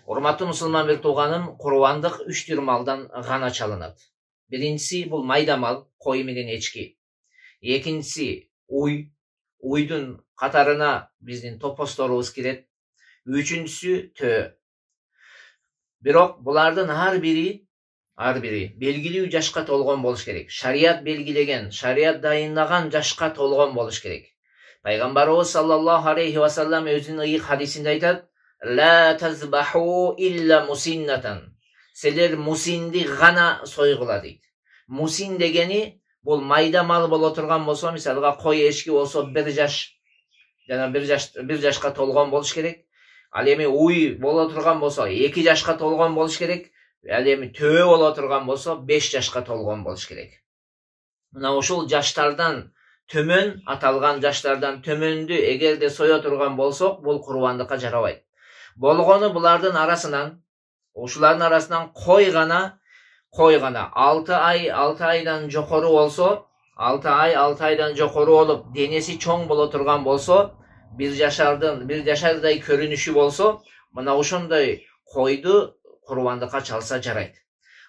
Урматтуу мусулман бир тууганым, курбандык 3 түр малдан гана чалынат. Биринчиси бул майда мал, кой менен эчки. Экинчиси уй, уйдун катарына биздин топосторубуз кирет. Үчүнчүсү төө. Бирок булардын ар бири белгилүү жашка толгон болуш керек. Шарият белгилеген, шарият дайындаган жашка толгон болуш керек. Пайгамбарыбыз саллаллаху алейхи ва саллям өзүнүн ыйык хадисинде айтат: "Ла тазбаху илля мусиннатан." Силер мусинди гана сойгула дейт. Мусин дегени бул майда мал боло турган болсо, мисалга кой эшки болсо 1 жаш, жана 1 жашка толгон болуш керек. Ал эми уй боло турган болсо 2 жашка толгон болуш керек. Ал эми төө боло турган болсо 5 жашка толгон болуш керек. Мына ушул жаштардан төмөн, аталган жаштардан төмөндү эгерде сое турган болсок, бул курбандыкка жарабайт. Болгону булардын арасынан, ушулардын арасынан кой гана 6 айдан жокору болсо, 6 айдан жокору болуп, денеси чоң боло турган болсо, 1 жашардай көрүнүшү болсо, мына ошондой койду курбандыкка чалса жарайт.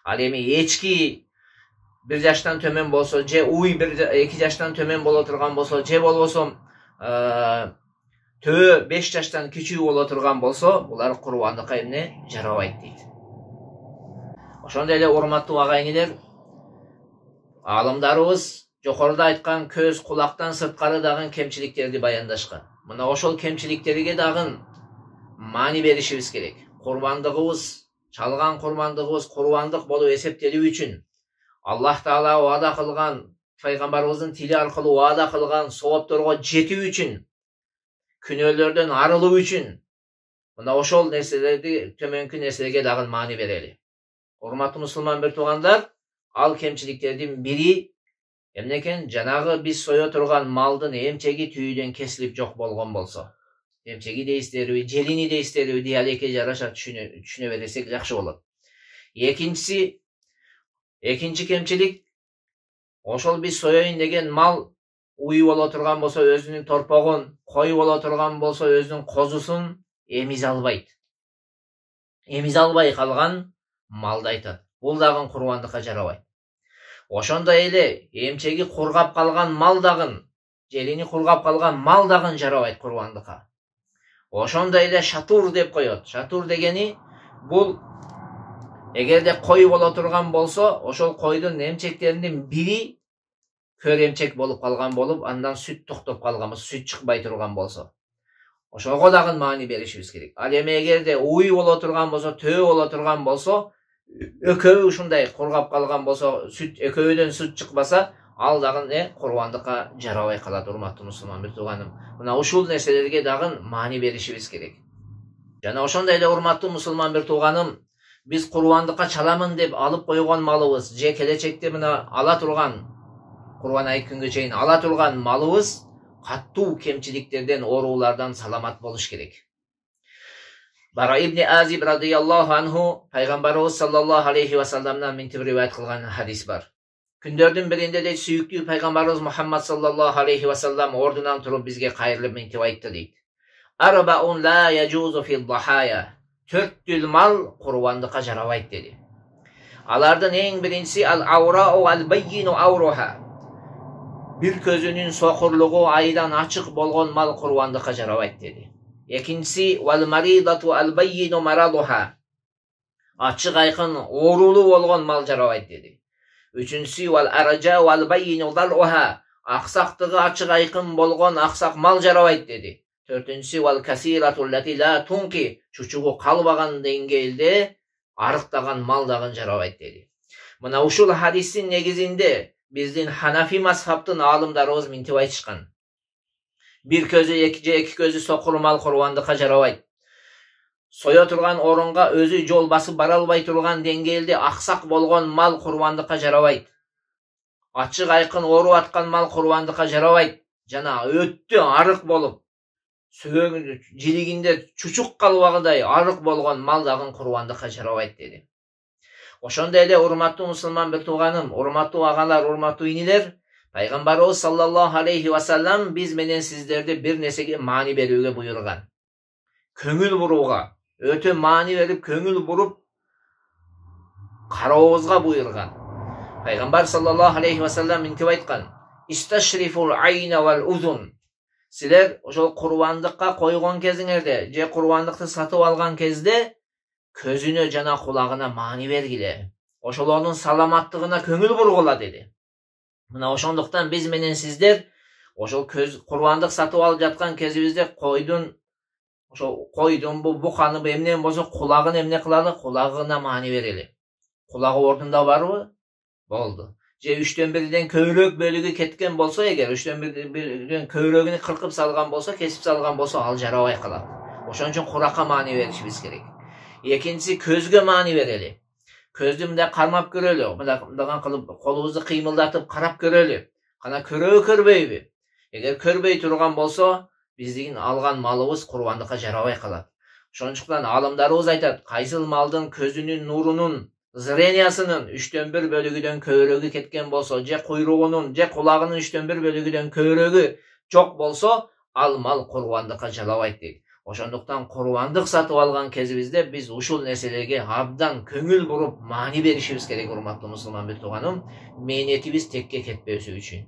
Ал эми эчки 1 жаштан төмөн болсо, же уй 2 жаштан төмөн боло турган болсо, же болбосо төө 5 жаштан кичүү боло турган болсо, булар курбандыкка эмне жарабайт дейт. Ошондой эле урматтуу агайындар, алымдарыбыз жокоруда айткан көз, кулактан сырткары дагы кемчиликтерди баяндашкан. Мына ошол кемчиликтерге дагы маани беришибиз керек. Курбандыгыбыз, чалган курбандыгыбыз курбандык болуп эсептелүү үчүн Аллах Таала ваада кылган, пайгамбарыбыздын тили аркылуу ваада кылган соопторго жетүү үчүн, күнөөлөрдөн арылуу үчүн, мына ошол нерселерди, төмөнкү нерселерге дагы маани берели. Урматтуу мусулман бир туугандар, ал кемчиликтердин бири эмне экен? Жанагы биз сое турган малдын эмчеги түйүдөн кесилип жок болгон болсо, эмчеги дейсиздерби, желини дейсиздерби, диалекке жараша түшүнө берсек жакшы болот. Экинчи кемчилик, ошол биз соеюн деген мал уй боло турган болсо өзүнүн торпогун, кой боло турган болсо өзүнүн козусун эмизе албайт. Эмизе албай калган малды айтат. Бул дагы курбандыкка жарабайт. Ошондой эле эмчеги кургап калган мал дагы, желини кургап калган мал дагы жарабайт курбандыкка. Ошондой эле шатур деп коет. Шатур дегени бул эгерде кой боло турган болсо, ошол койдун эмчектеринин бири көр эмчек болуп калган болуп, андан сүт токтоп калган болсо, сүт чыкпай турган болсо, ошого дагы маани беришибиз керек. Ал эми эгерде уй боло турган болсо, төө боло турган болсо, экөө ушундай кургап калган болсо, сүт экөөдөн сүт чыкпаса, ал дагы курбандыкка жарабай калат. Урматтуу мусулман бир тууганым, мына ушул нерселерге дагы маани беришибиз керек. Жана ошондой эле урматтуу мусулман бир тууганым, биз курбандыкка чаламын деп алып койгон малыбыз, же келечекте мына ала турган, Курбан айт күнгө чейин ала турган малыбыз каттуу кемчиликтерден, оорулардан саламат болуш керек. Бара ибн Азиб радыйаллаху анху, пайгамбарыбыз саллаллаху алейхи ва салламдан мынтип риваят кылган хадис бар. Күндөрдүн биринде де сүйүктүү пайгамбарыбыз Мухаммад саллаллаху алейхи ва саллам ордунан туруп бизге кайрылып мынтип айтты дейт. Арбаун ла яжузу фил дахая. 4 түл мал курбандыкка жарабайт деди. Алардын эң биринчиси ал-аурау ал-баййину ауруха. Бир көзүнүн сокурлугу айдан ачык болгон мал курбандыкка жарабайт деди. Экинчиси вал-маридату ал-баййину марадуха. Ачык айкын оорулуу болгон мал жарабайт деди. Үчүнчүсү вал-аражау ал-баййину далуха. Аксактыгы ачык айкын болгон аксак мал жарабайт деди. Төртүнчүсү вал-касирату лати ла тунки. Чучугу калбаган деңгээлде арыктаган мал дагы жарабайт деди. Мына ушул хадистин негизинде биздин Ханафи мазхабтын аалымдарыбыз мынтип айтышкан. Бир көзү эки көзү сокур мал курбандыкка жарабайт. Сое турган орунга өзү жол басып бара албай турган деңгээлде аксак болгон мал курбандыкка жарабайт. Ачык айкын ооруп аткан мал курбандыкка жарабайт. Жана өттө арык болуп, жилигинде чучук калбагыдай арык болгон мал дагы курбандыкка жарабайт деди. Ошондой эле урматтуу мусулман бир тууганым, урматтуу агалар, урматтуу инилер, пайгамбарыбыз саллаллаху алейхи ва саллам биз менен сиздерди бир нерсеге маани берүүгө буйруган. Көңүл бурууга. өтө маани берип, көңүл буруп карообузга буйруган. Пайгамбар саллаллаху алейхи ва саллям мынтип айткан: "Исташрифул айна вал узун." Силер ошол курбандыкка койгон кезиңерде, же курбандыкты сатып алган кезде көзүнө жана кулагына маани бергиле. Ошолордун саламаттыгына көңүл бургула деди. Мына ошондуктан биз менен сиздер ошол курбандык сатып алып жаткан кезибизде койдун буканы эмне болсо кулагын эмне кылалы? Кулагына маани берели. Кулагы ордунда барбы? Болду. Же 1/3 көбүрөөк бөлүгү кеткен болсо, эгер 1/3 көбүрөөгүнү кыркып салган болсо, кесип салган болсо, ал жарабай калат. Ошон үчүн куракка маани беришибиз керек. Экинчиси, көзгө маани берели. Көздү мындай кармап көрөлү, мындай кылып колубузду кыймылдатып карап көрөлү. Кана көрөбү, көрбөйбү? Эгер көрбөй турган болсо, биздин алган малыбыз курбандыкка жарабай калат. Ошондуктан алымдарыбыз айтат, кайсыл малдын көзүнүн нурунун, зрениясынын 1/3 бөлүгүдөн көбүрөөгү кеткен болсо, же куйругунун, же кулагынын 1/3 бөлүгүдөн көбүрөөгү жок болсо, ал мал курбандыкка жарабайт дейт. Ошондуктан курбандык сатып алган кезибизде биз ушул нерселерге абдан көңүл буруп, маани беришибиз керек, урматтуу мусулман тууганым, мээнетибиз текке кетпөсү үчүн.